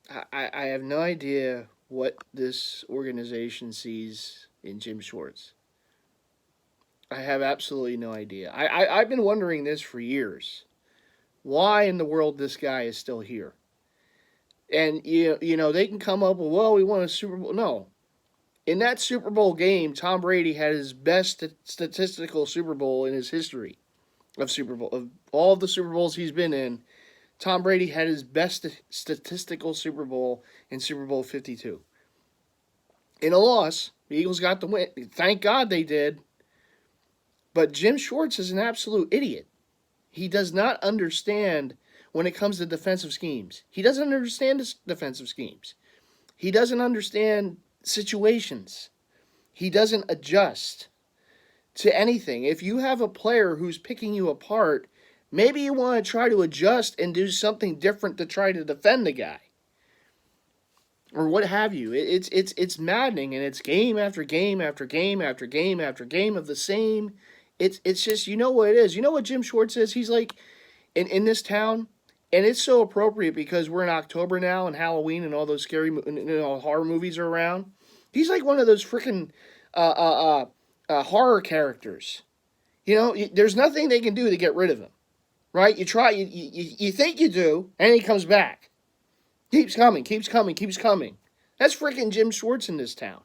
I have no idea what this organization sees in Jim Schwartz. I have absolutely no idea. I've been wondering this for years. Why in the world this guy is still here? And they can come up with, well, we won a Super Bowl. No, in that Super Bowl game, Tom Brady had his best statistical Super Bowl in his history of Super Bowl of all of the Super Bowls he's been in. Tom Brady had his best statistical Super Bowl in Super Bowl 52. In a loss, the Eagles got the win. Thank God they did. But Jim Schwartz is an absolute idiot. He does not understand when it comes to defensive schemes. He doesn't understand defensive schemes. He doesn't understand situations. He doesn't adjust to anything. If you have a player who's picking you apart, maybe you want to try to adjust and do something different to try to defend the guy. Or what have you. It's maddening, and it's game after game after game after game after game of the same. It's just, you know what it is. You know what Jim Schwartz is? He's like in this town, and it's so appropriate because we're in October now and Halloween and all those scary horror movies are around. He's like one of those freaking horror characters. There's nothing they can do to get rid of him, right? You try, you think you do, and he comes back. Keeps coming, keeps coming, keeps coming. That's freaking Jim Schwartz in this town.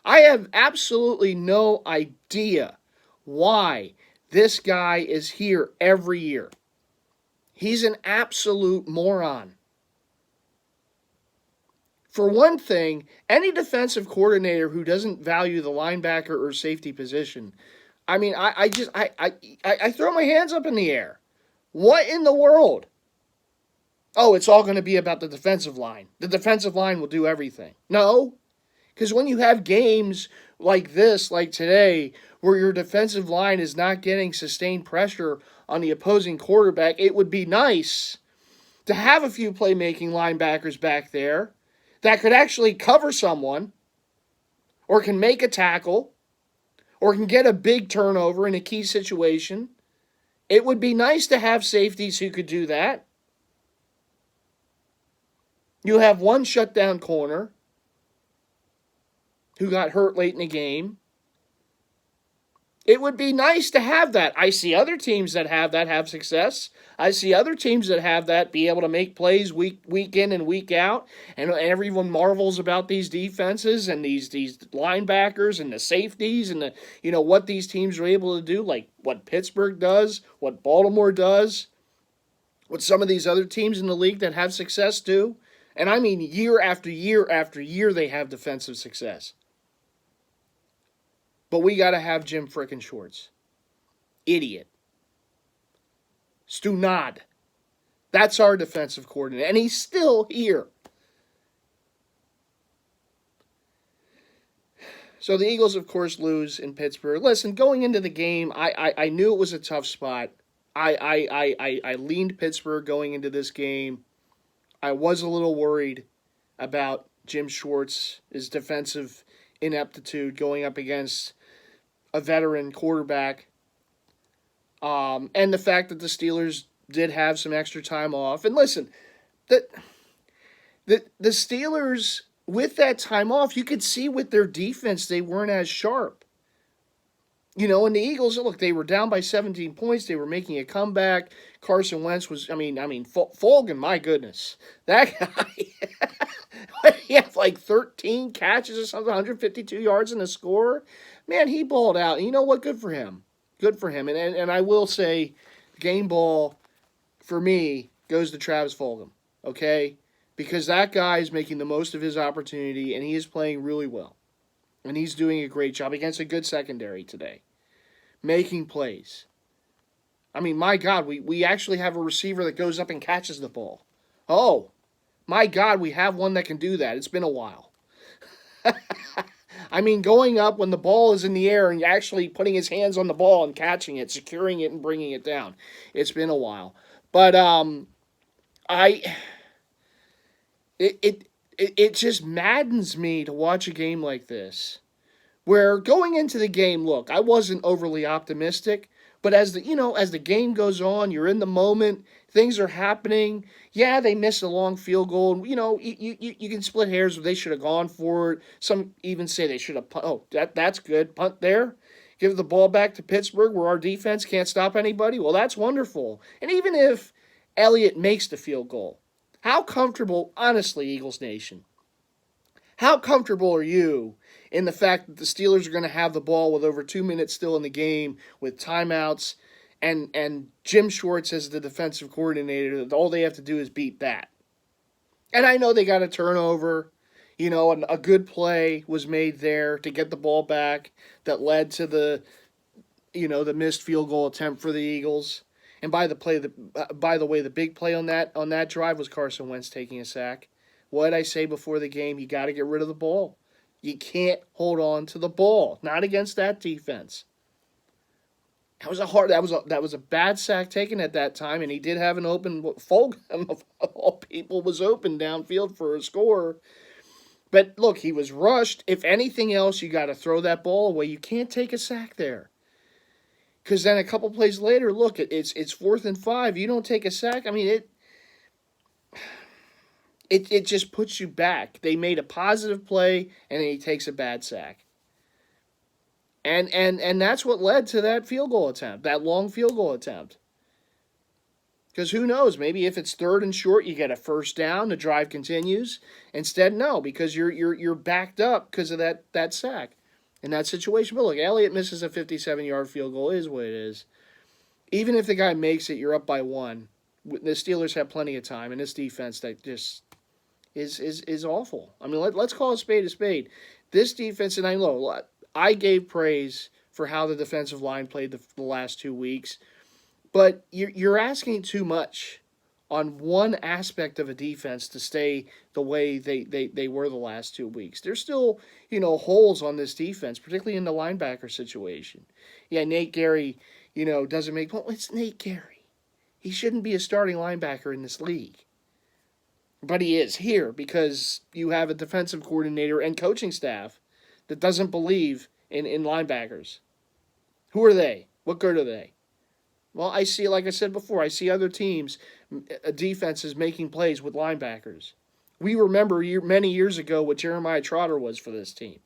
I have absolutely no idea why this guy is here every year. He's an absolute moron. For one thing, any defensive coordinator who doesn't value the linebacker or safety position, I throw my hands up in the air. What in the world? Oh, it's all going to be about the defensive line. The defensive line will do everything. No, because when you have games like this, like today, where your defensive line is not getting sustained pressure on the opposing quarterback, it would be nice to have a few playmaking linebackers back there that could actually cover someone or can make a tackle or can get a big turnover in a key situation. It would be nice to have safeties who could do that. You have one shutdown corner who got hurt late in the game. It would be nice to have that. I see other teams that have success. I see other teams that have that be able to make plays week in and week out. And everyone marvels about these defenses and these linebackers and the safeties and what these teams are able to do, like what Pittsburgh does, what Baltimore does, what some of these other teams in the league that have success do. And I mean year after year after year they have defensive success. But we got to have Jim frickin' Schwartz. Idiot. Stunad. That's our defensive coordinator. And he's still here. So the Eagles, of course, lose in Pittsburgh. Listen, going into the game, I knew it was a tough spot. I leaned Pittsburgh going into this game. I was a little worried about Jim Schwartz's defensive ineptitude going up against a veteran quarterback, and the fact that the Steelers did have some extra time off. And listen, the Steelers, with that time off, you could see with their defense they weren't as sharp. And the Eagles, look, they were down by 17 points. They were making a comeback. Carson Wentz was, Fulgham, my goodness. That guy, he had like 13 catches or something, 152 yards in a score. Man, he balled out. And you know what? Good for him. Good for him. And I will say, game ball, for me, goes to Travis Fulgham, okay? Because that guy is making the most of his opportunity, and he is playing really well. And he's doing a great job against a good secondary today. Making plays. My God, we actually have a receiver that goes up and catches the ball. Oh, my God, we have one that can do that. It's been a while. Going up when the ball is in the air and actually putting his hands on the ball and catching it, securing it and bringing it down. It's been a while. But it just maddens me to watch a game like this, where going into the game, look, I wasn't overly optimistic, But as the game goes on, you're in the moment, things are happening. Yeah, they missed a long field goal. You can split hairs. They should have gone for it. Some even say they should have. Oh, that's good. Punt there. Give the ball back to Pittsburgh where our defense can't stop anybody. Well, that's wonderful. And even if Elliott makes the field goal, how comfortable, honestly, Eagles Nation, how comfortable are you in the fact that the Steelers are going to have the ball with over 2 minutes still in the game with timeouts and Jim Schwartz as the defensive coordinator, all they have to do is beat that? And I know they got a turnover, and a good play was made there to get the ball back that led to the missed field goal attempt for the Eagles. And by the way, the big play on that drive was Carson Wentz taking a sack. What did I say before the game? You got to get rid of the ball. You can't hold on to the ball, not against that defense. That was a bad sack taken at that time, and he did have an open. Fulgham of all people was open downfield for a score. But look, he was rushed. If anything else, you got to throw that ball away. You can't take a sack there. Because then a couple plays later, look, it's 4th and 5. You don't take a sack. I mean, it just puts you back. They made a positive play, and then he takes a bad sack. And that's what led to that field goal attempt, that long field goal attempt. Because who knows, maybe if it's 3rd and short, you get a first down, the drive continues. Instead, no, because you're backed up because of that sack in that situation. But look, Elliott misses a 57-yard field goal, is what it is. Even if the guy makes it, you're up by 1. The Steelers have plenty of time, and this defense that just is awful. I mean, let's call a spade a spade. This defense, and I know I gave praise for how the defensive line played the last 2 weeks, but you're asking too much on one aspect of a defense to stay the way they were the last 2 weeks. There's still, holes on this defense, particularly in the linebacker situation. Yeah, Nate Gary, doesn't make... Well, it's Nate Gary. He shouldn't be a starting linebacker in this league. But he is here because you have a defensive coordinator and coaching staff that doesn't believe in linebackers. Who are they? What good are they? Well, I see, like I said before, I see other teams, defenses making plays with linebackers. We remember many years ago what Jeremiah Trotter was for this team.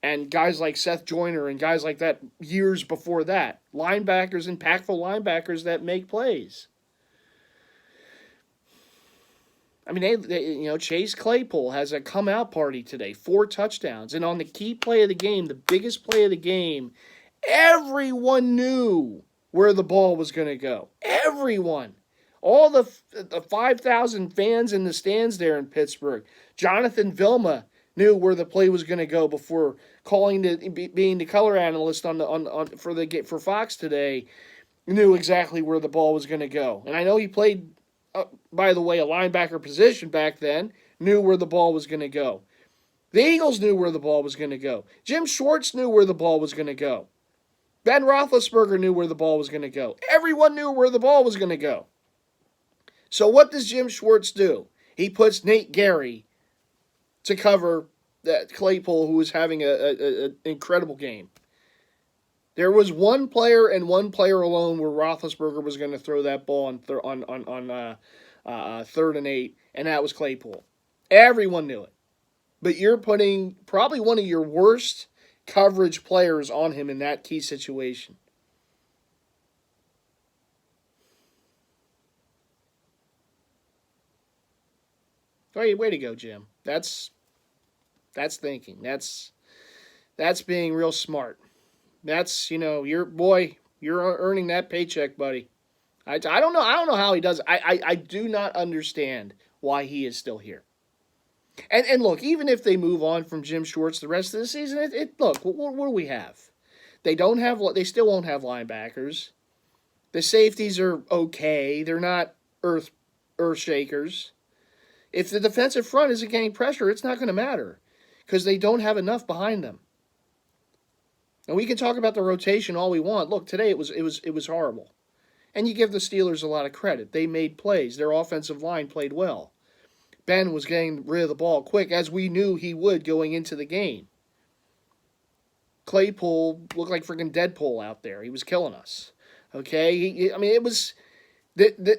And guys like Seth Joyner and guys like that years before that. Linebackers, impactful linebackers that make plays. I mean, Chase Claypool has a come-out party today, 4 touchdowns. And on the key play of the game, the biggest play of the game, everyone knew where the ball was going to go. Everyone. All the 5,000 fans in the stands there in Pittsburgh. Jonathan Vilma knew where the play was going to go before being the color analyst for Fox today. Knew exactly where the ball was going to go. And I know he played, by the way, a linebacker position back then, knew where the ball was going to go. The Eagles knew where the ball was going to go. Jim Schwartz knew where the ball was going to go. Ben Roethlisberger knew where the ball was going to go. Everyone knew where the ball was going to go. So what does Jim Schwartz do? He puts Nate Gary to cover that Claypool, who was having an incredible game. There was one player and one player alone where Roethlisberger was going to throw that ball on 3rd and 8, and that was Claypool. Everyone knew it. But you're putting probably one of your worst coverage players on him in that key situation. Way to go, Jim. That's thinking. That's being real smart. That's, you're earning that paycheck, buddy. I don't know how he does it. I do not understand why he is still here. And look, even if they move on from Jim Schwartz the rest of the season, look, what do we have? They still won't have linebackers. The safeties are okay. They're not earth shakers. If the defensive front isn't getting pressure, it's not going to matter because they don't have enough behind them. And we can talk about the rotation all we want. Look, today it was horrible. And you give the Steelers a lot of credit. They made plays. Their offensive line played well. Ben was getting rid of the ball quick, as we knew he would going into the game. Claypool looked like freaking Deadpool out there. He was killing us. Okay, I mean, it was the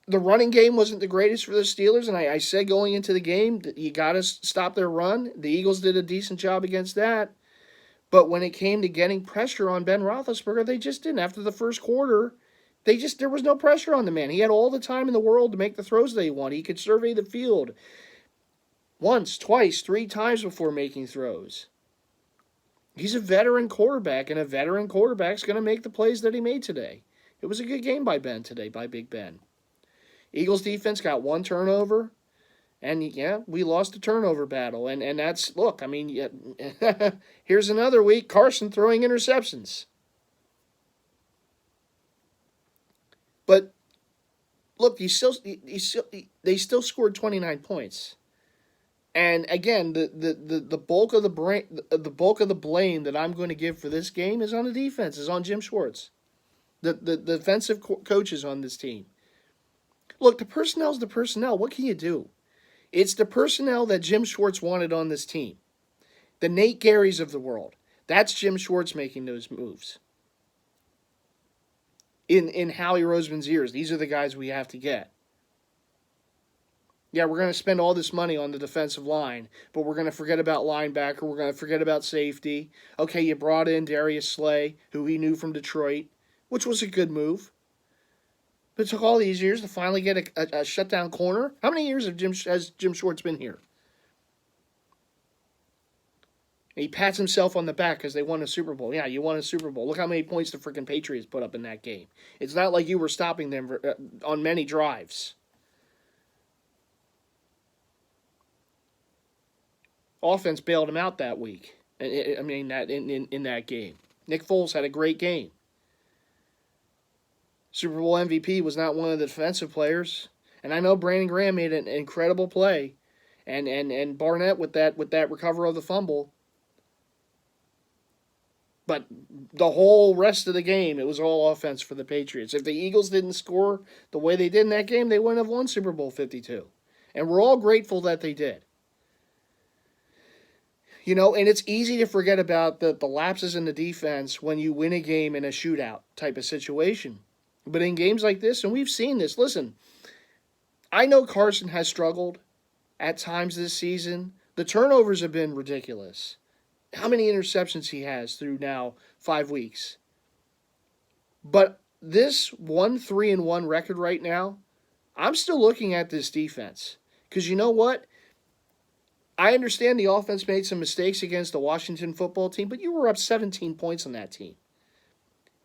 running game wasn't the greatest for the Steelers, and I said going into the game that you got to stop their run. The Eagles did a decent job against that, but when it came to getting pressure on Ben Roethlisberger, they just didn't. After the first quarter, there was no pressure on the man. He had all the time in the world to make the throws that he wanted. He could survey the field once, twice, 3 times before making throws. He's a veteran quarterback, and a veteran quarterback's going to make the plays that he made today. It was a good game by Ben today, by Big Ben. Eagles defense got 1 turnover, and yeah, we lost the turnover battle. And that's, look, I mean, yeah, here's another week, Carson throwing interceptions. But look, they still scored 29 points. And again, the bulk of the blame that I'm going to give for this game is on the defense, is on Jim Schwartz, the defensive coaches on this team. Look, the personnel's the personnel. What can you do? It's the personnel that Jim Schwartz wanted on this team. The Nate Garys of the world. That's Jim Schwartz making those moves. In Howie Roseman's ears, these are the guys we have to get. Yeah, we're going to spend all this money on the defensive line, but we're going to forget about linebacker. We're going to forget about safety. Okay, you brought in Darius Slay, who he knew from Detroit, which was a good move. But it took all these years to finally get a shutdown corner. How many years has Jim Schwartz been here? And he pats himself on the back because they won a Super Bowl. Yeah, you won a Super Bowl. Look how many points the freaking Patriots put up in that game. It's not like you were stopping them on many drives. Offense bailed him out that week. I mean, in that game. Nick Foles had a great game. Super Bowl MVP was not one of the defensive players. And I know Brandon Graham made an incredible play. And Barnett with that recovery of the fumble. But the whole rest of the game, it was all offense for the Patriots. If the Eagles didn't score the way they did in that game, they wouldn't have won Super Bowl 52. And we're all grateful that they did. You know, and it's easy to forget about the lapses in the defense when you win a game in a shootout type of situation. But in games like this, and we've seen this, listen, I know Carson has struggled at times this season. The turnovers have been ridiculous. How many interceptions he has through now 5 weeks. But this 1-3-1 record right now, I'm still looking at this defense. Because you know what? I understand the offense made some mistakes against the Washington football team, but you were up 17 points on that team.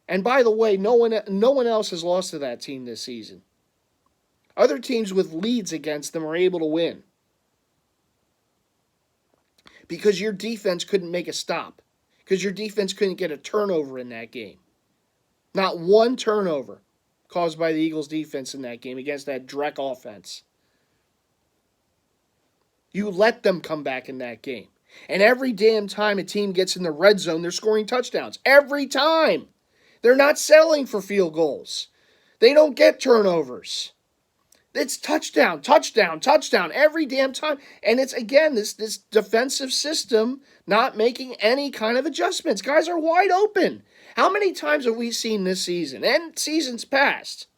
And by the way, no one else has lost to that team this season. Other teams with leads against them are able to win. Because your defense couldn't make a stop. Because your defense couldn't get a turnover in that game. Not one turnover caused by the Eagles' defense in that game against that Drek offense. You let them come back in that game. And every damn time a team gets in the red zone, they're scoring touchdowns. Every time. They're not settling for field goals. They don't get turnovers. It's touchdown, touchdown, touchdown every damn time. And it's, again, this defensive system not making any kind of adjustments. Guys are wide open. How many times have we seen this season and seasons past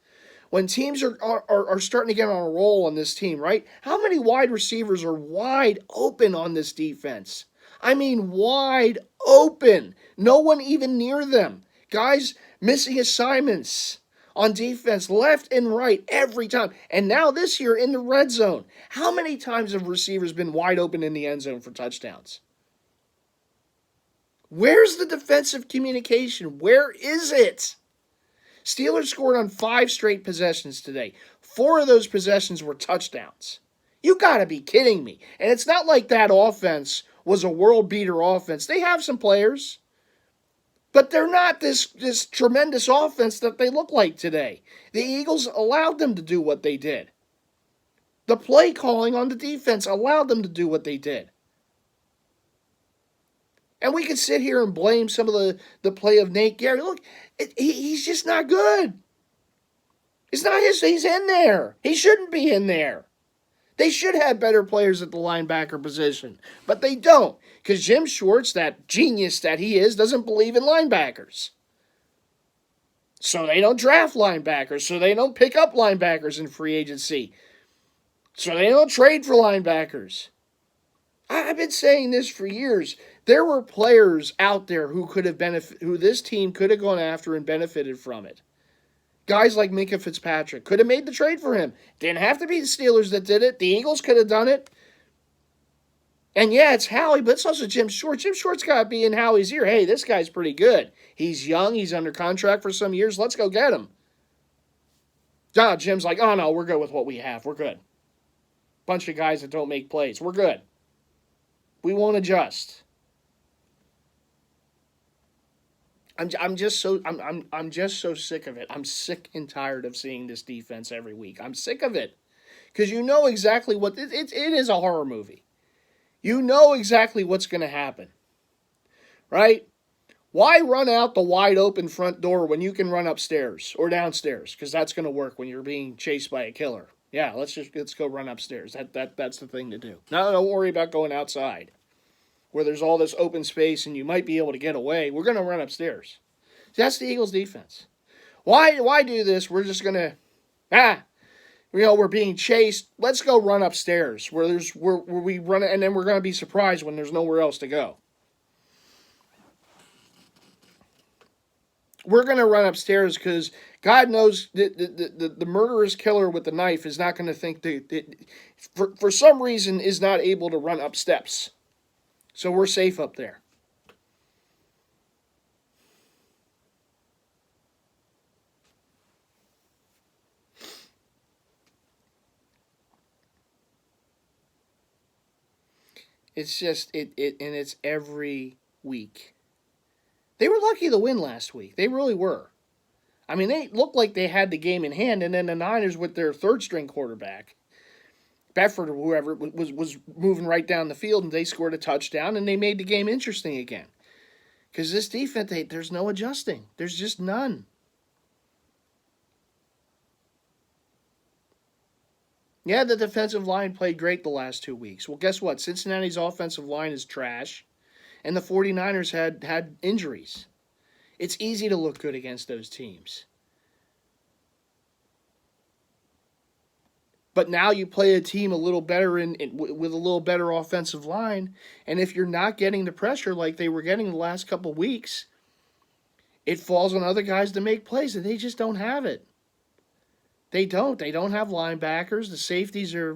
when teams are starting to get on a roll on this team, right? How many wide receivers are wide open on this defense? I mean, wide open. No one even near them. Guys missing assignments on defense left and right every time. And now this year in the red zone, how many times have receivers been wide open in the end zone for touchdowns? Where's the defensive communication? Where is it? Steelers scored on 5 straight possessions today. 4 of those possessions were touchdowns. You gotta be kidding me. And it's not like that offense was a world beater offense. They have some players. But they're not this tremendous offense that they look like today. The Eagles allowed them to do what they did. The play calling on the defense allowed them to do what they did. And we can sit here and blame some of the play of Nate Gary. Look, he's just not good. It's not he's in there. He shouldn't be in there. They should have better players at the linebacker position, but they don't, because Jim Schwartz, that genius that he is, doesn't believe in linebackers. So they don't draft linebackers. So they don't pick up linebackers in free agency. So they don't trade for linebackers. I've been saying this for years. There were players out there who could have who this team could have gone after and benefited from it. Guys like Minka Fitzpatrick could have made the trade for him. Didn't have to be the Steelers that did it. The Eagles could have done it. And yeah, it's Howie, but it's also Jim Schwartz. Jim Schwartz got to be in Howie's ear. Hey, this guy's pretty good. He's young. He's under contract for some years. Let's go get him. Jim's like, oh no, we're good with what we have. We're good. Bunch of guys that don't make plays. We're good. We won't adjust. I'm just so sick of it. I'm sick and tired of seeing this defense every week. I'm sick of it. Because you know exactly what it is a horror movie. You know exactly what's going to happen. Right? Why run out the wide open front door when you can run upstairs or downstairs? Because that's going to work when you're being chased by a killer. Yeah, let's go run upstairs. That's the thing to do. No, don't worry about going outside where there's all this open space and you might be able to get away. We're going to run upstairs. That's the Eagles' defense. Why do this? We're just going to, we're being chased. Let's go run upstairs where we run it, and then we're going to be surprised when there's nowhere else to go. We're going to run upstairs because God knows the murderous killer with the knife is not going to think for some reason is not able to run up steps. So we're safe up there. It's just and it's every week. They were lucky to win last week. They really were. I mean, they looked like they had the game in hand, and then the Niners with their third string quarterback, Bedford or whoever, was moving right down the field, and they scored a touchdown, and they made the game interesting again. Because this defense, there's no adjusting. There's just none. Yeah, the defensive line played great the last 2 weeks. Well, guess what? Cincinnati's offensive line is trash, and the 49ers had injuries. It's easy to look good against those teams. But now you play a team a little better with a little better offensive line, and if you're not getting the pressure like they were getting the last couple weeks, it falls on other guys to make plays, and they just don't have it. They don't. They don't have linebackers. The safeties are,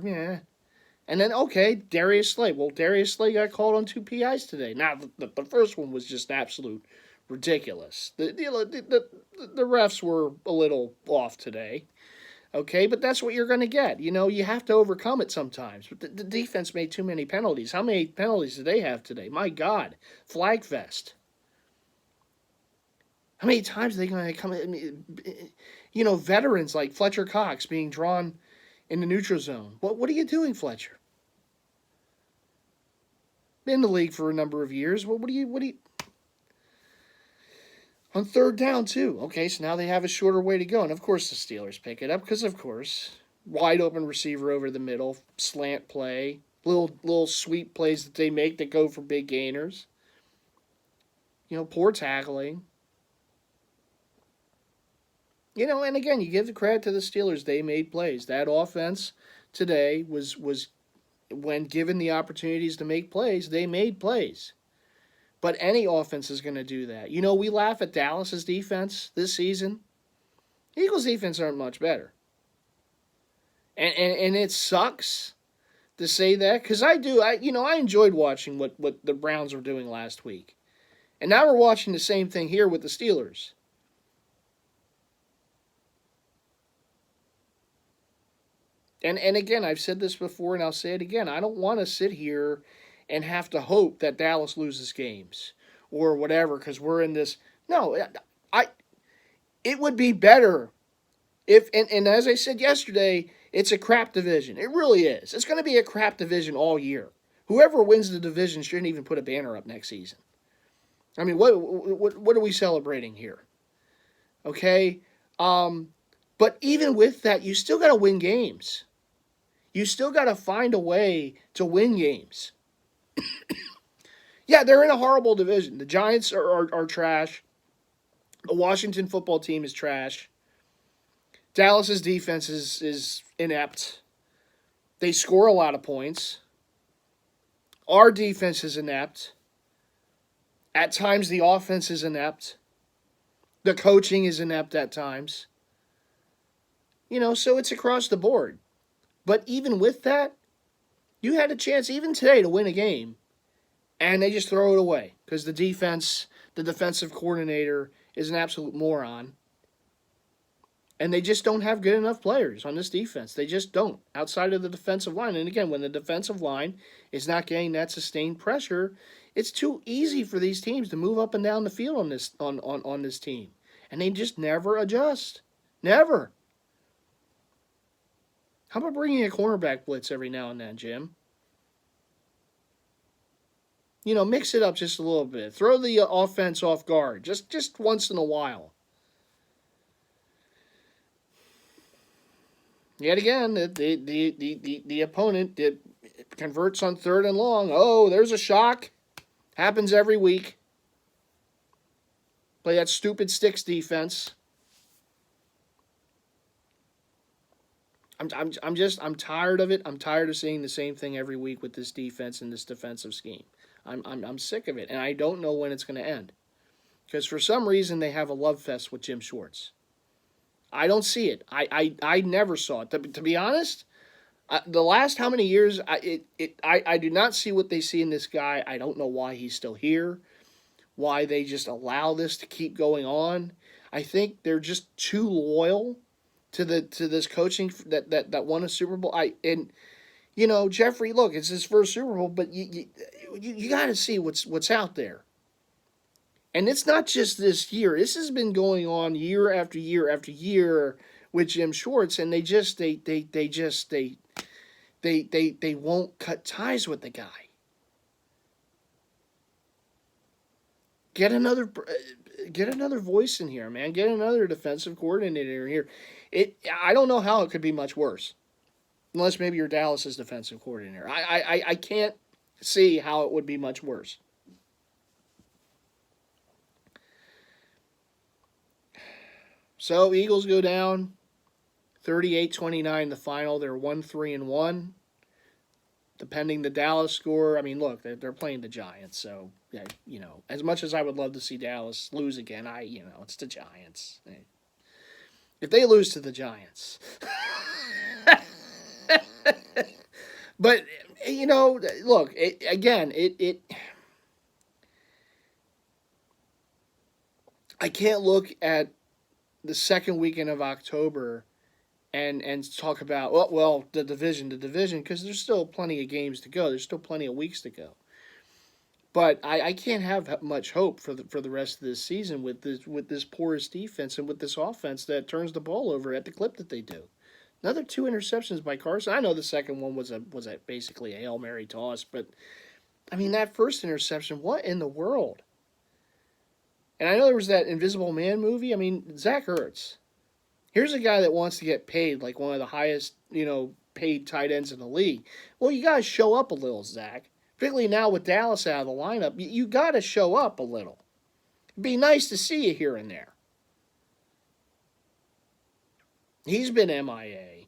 And then, okay, Darius Slay. Well, Darius Slay got called on 2 PIs today. Now, the first one was just absolute ridiculous. The refs were a little off today. Okay, but that's what you're going to get. You have to overcome it sometimes. But the defense made too many penalties. How many penalties did they have today? My God. Flag fest. How many times are they going to come in? Veterans like Fletcher Cox being drawn in the neutral zone. What are you doing, Fletcher? Been in the league for a number of years. What do you... On third down, too. Okay, so now they have a shorter way to go. And, of course, the Steelers pick it up because, of course, wide open receiver over the middle, slant play, little sweep plays that they make that go for big gainers. Poor tackling. And again, you give the credit to the Steelers. They made plays. That offense today was when given the opportunities to make plays, they made plays. But any offense is going to do that. We laugh at Dallas's defense this season. The Eagles' defense aren't much better. And it sucks to say that because I do. I enjoyed watching what the Browns were doing last week. And now we're watching the same thing here with the Steelers. And again, I've said this before and I'll say it again. I don't want to sit here and have to hope that Dallas loses games or whatever because we're in this. No, it would be better if, and as I said yesterday, it's a crap division. It really is. It's going to be a crap division all year. Whoever wins the division shouldn't even put a banner up next season. I mean, what are we celebrating here? Okay? But even with that, you still got to win games. You still got to find a way to win games. Yeah, they're in a horrible division. The Giants are trash. The Washington football team is trash. Dallas's defense is inept. They score a lot of points. Our defense is inept. At times, the offense is inept. The coaching is inept at times. So it's across the board. But even with that, you had a chance even today to win a game, and they just throw it away because the defensive coordinator is an absolute moron. And they just don't have good enough players on this defense. They just don't, outside of the defensive line. And again, when the defensive line is not getting that sustained pressure, it's too easy for these teams to move up and down the field on this team. And they just never adjust. Never. How about bringing a cornerback blitz every now and then, Jim? Mix it up just a little bit. Throw the offense off guard just once in a while. Yet again, the opponent converts on 3rd and long. Oh, there's a shock. Happens every week. Play that stupid sticks defense. I'm tired of it. I'm tired of seeing the same thing every week with this defense and this defensive scheme. I'm sick of it, and I don't know when it's going to end. Because for some reason they have a love fest with Jim Schwartz. I don't see it. I never saw it. To be honest, the last how many years, I do not see what they see in this guy. I don't know why he's still here, why they just allow this to keep going on. I think they're just too loyal to this coaching that won a Super Bowl. Jeffrey, look, it's his first Super Bowl, but you got to see what's out there. And it's not just this year. This has been going on year after year after year with Jim Schwartz, and they won't cut ties with the guy. Get another voice in here, man. Get another defensive coordinator in here. I don't know how it could be much worse, unless maybe you're Dallas's defensive coordinator. I can't see how it would be much worse. So Eagles go down 38-29 the final. They're 1-3-1. Depending the Dallas score, I mean, look, they're playing the Giants, so as much as I would love to see Dallas lose again, it's the Giants. If they lose to the Giants, but look, I can't look at the second weekend of October and talk about, the division, because there's still plenty of games to go. There's still plenty of weeks to go. But I can't have much hope for the rest of this season with this porous defense and with this offense that turns the ball over at the clip that they do. Another 2 interceptions by Carson. I know the second one was basically a Hail Mary toss, but I mean that first interception, what in the world? And I know there was that Invisible Man movie. I mean, Zach Ertz. Here's a guy that wants to get paid like one of the highest, paid tight ends in the league. Well, you got to show up a little, Zach. Particularly now with Dallas out of the lineup, you got to show up a little. It'd be nice to see you here and there. He's been MIA.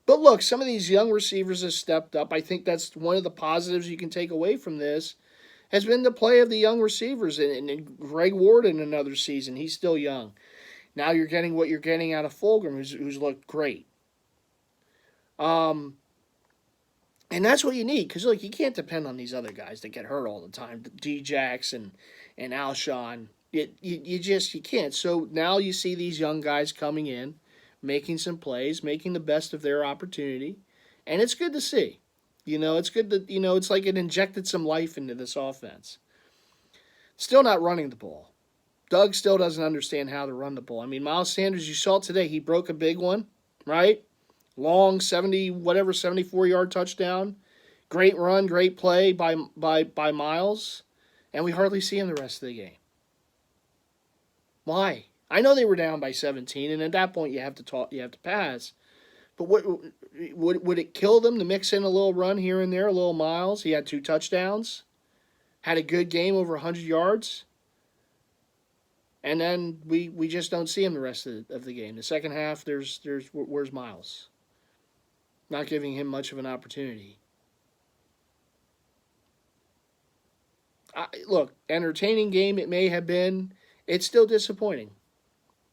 But look, some of these young receivers have stepped up. I think that's one of the positives you can take away from this. Has been the play of the young receivers. And Greg Ward in another season. He's still young. Now you're getting what you're getting out of Fulgham, who's looked great. And that's what you need. Because, look, you can't depend on these other guys that get hurt all the time. D-Jax and Alshon. You can't. So now you see these young guys coming in, making some plays, making the best of their opportunity. And it's good to see. It's good that, it's like it injected some life into this offense. Still not running the ball. Doug still doesn't understand how to run the ball. I mean, Miles Sanders, you saw today, he broke a big one, right? Long 74-yard touchdown. Great run, great play by Miles. And we hardly see him the rest of the game. Why? I know they were down by 17, and at that point you have to pass. But would it kill them to mix in a little run here and there, a little Miles? He had 2 touchdowns. Had a good game over 100 yards. And then we just don't see him the rest of the game. The second half, where's Miles? Not giving him much of an opportunity. Look, entertaining game it may have been. It's still disappointing.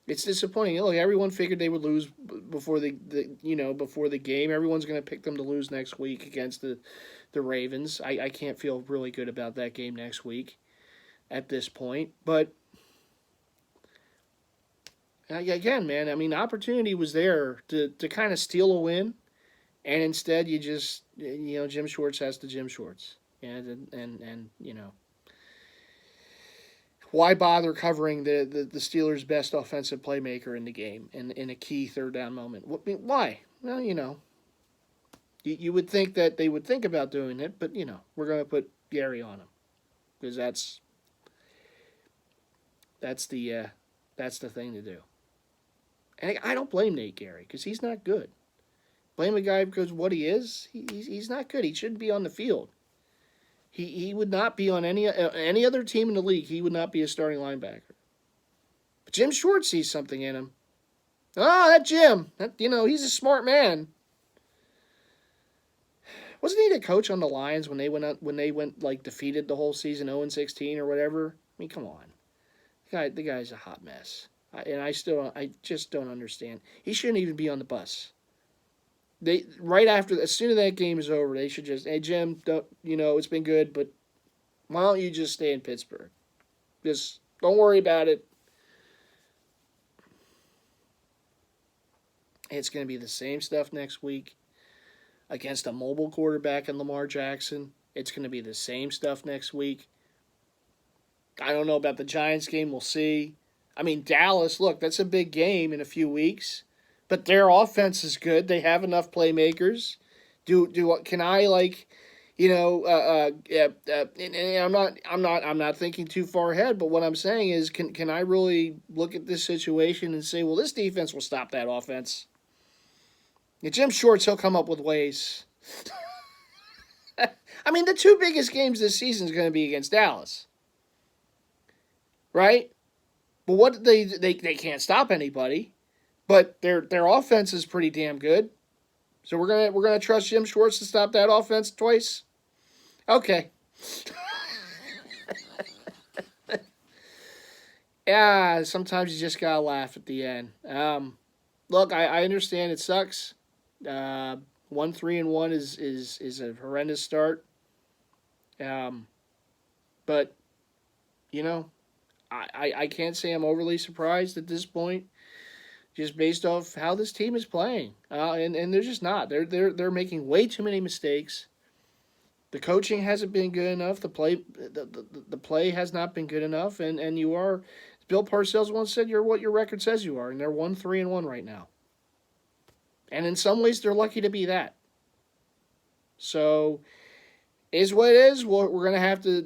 It's disappointing. Look, everyone figured they would lose before before the game. Everyone's going to pick them to lose next week against the Ravens. I can't feel really good about that game next week at this point. But again, man, I mean, opportunity was there to kind of steal a win, and instead you just Jim Schwartz has to Jim Schwartz, and why bother covering the Steelers' best offensive playmaker in the game in a key third down moment? Why? Well, you would think that they would think about doing it, but we're going to put Gary on him because that's the thing to do. And I don't blame Nate Gary because he's not good. Blame a guy because what he is, he's not good. He shouldn't be on the field. He would not be on any other team in the league. He would not be a starting linebacker. But Jim Schwartz sees something in him. Oh, that Jim. He's a smart man. Wasn't he the coach on the Lions when they went like defeated the whole season, 0-16 or whatever? I mean, come on. The guy's a hot mess. I just don't understand. He shouldn't even be on the bus. As soon as that game is over, they should just, hey Jim, it's been good, but why don't you just stay in Pittsburgh? Just don't worry about it. It's going to be the same stuff next week against a mobile quarterback in Lamar Jackson. It's going to be the same stuff next week. I don't know about the Giants game. We'll see. I mean, Dallas, look, that's a big game in a few weeks. But their offense is good. They have enough playmakers. Can I and I'm not thinking too far ahead, but what I'm saying is can I really look at this situation and say, well, this defense will stop that offense? Jim Schwartz, he'll come up with ways. I mean, the two biggest games this season is going to be against Dallas. Right? But what they can't stop anybody. But their offense is pretty damn good. So we're gonna trust Jim Schwartz to stop that offense twice? Okay. Yeah, sometimes you just gotta laugh at the end. Look, I understand it sucks. 1-3-1 is a horrendous start. But I can't say I'm overly surprised at this point. Just based off how this team is playing, and they're just not. They're making way too many mistakes. The coaching hasn't been good enough. The play has not been good enough, and you are. Bill Parcells once said, "You're what your record says you are," and they're 1-3-1 right now. And in some ways, they're lucky to be that. So, is what it is. We're gonna have to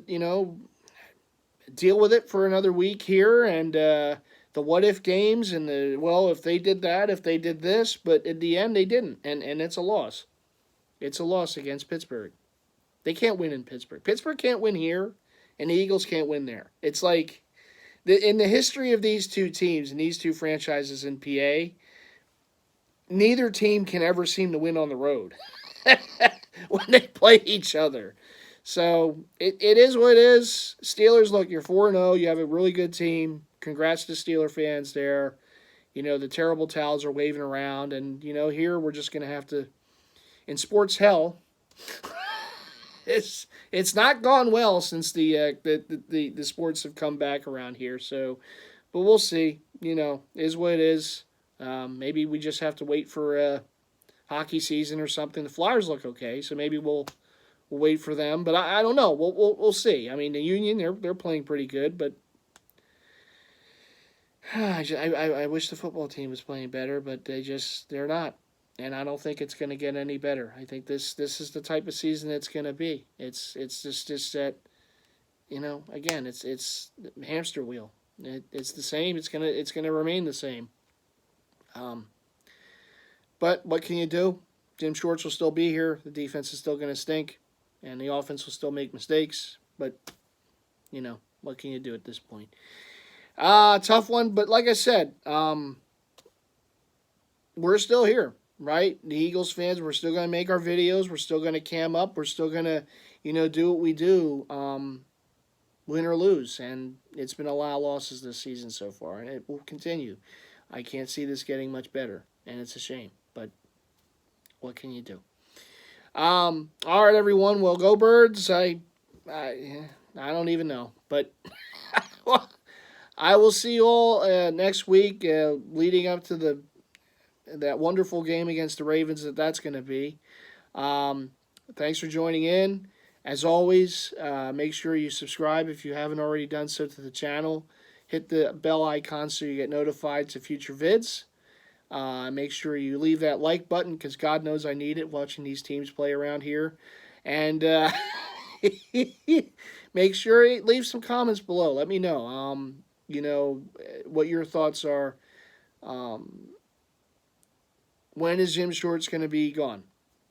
deal with it for another week here, and. The what-if games and if they did that, if they did this, but in the end they didn't, and it's a loss. It's a loss against Pittsburgh. They can't win in Pittsburgh. Pittsburgh can't win here, and the Eagles can't win there. It's like, in the history of these two teams and these two franchises in PA, neither team can ever seem to win on the road when they play each other. So, it is what it is. Steelers, look, you're 4-0. You have a really good team. Congrats to Steeler fans there. The terrible towels are waving around. And, here we're just going to have to, in sports hell, it's not gone well since the sports have come back around here. So, but we'll see. Is what it is. Maybe we just have to wait for a hockey season or something. The Flyers look okay, so maybe we'll wait for them. But I don't know. We'll see. I mean, the Union, they're playing pretty good, but I wish the football team was playing better, but they're not, and I don't think it's going to get any better. I think this is the type of season it's going to be. It's just that, again, it's hamster wheel. It's the same. It's gonna remain the same. But what can you do? Jim Schwartz will still be here. The defense is still going to stink, and the offense will still make mistakes. But what can you do at this point? Tough one, but like I said, we're still here, right? The Eagles fans, we're still going to make our videos. We're still going to cam up. We're still going to, do what we do, win or lose. And it's been a lot of losses this season so far, and it will continue. I can't see this getting much better, and it's a shame. But what can you do? All right, everyone. Well, go Birds. I don't even know, but I will see you all next week, leading up to that wonderful game against the Ravens that's going to be. Thanks for joining in. As always, make sure you subscribe if you haven't already done so to the channel. Hit the bell icon so you get notified to future vids. Make sure you leave that like button because God knows I need it watching these teams play around here. And make sure you leave some comments below. Let me know. What your thoughts are. When is Jim Schwartz going to be gone?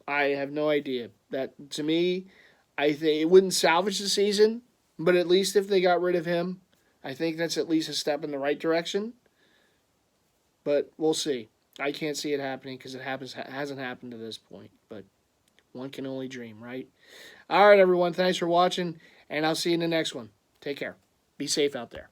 I have no idea. That, to me, I think it wouldn't salvage the season, but at least if they got rid of him, I think that's at least a step in the right direction. But we'll see. I can't see it happening because it hasn't happened to this point. But one can only dream, right? All right, everyone. Thanks for watching, and I'll see you in the next one. Take care. Be safe out there.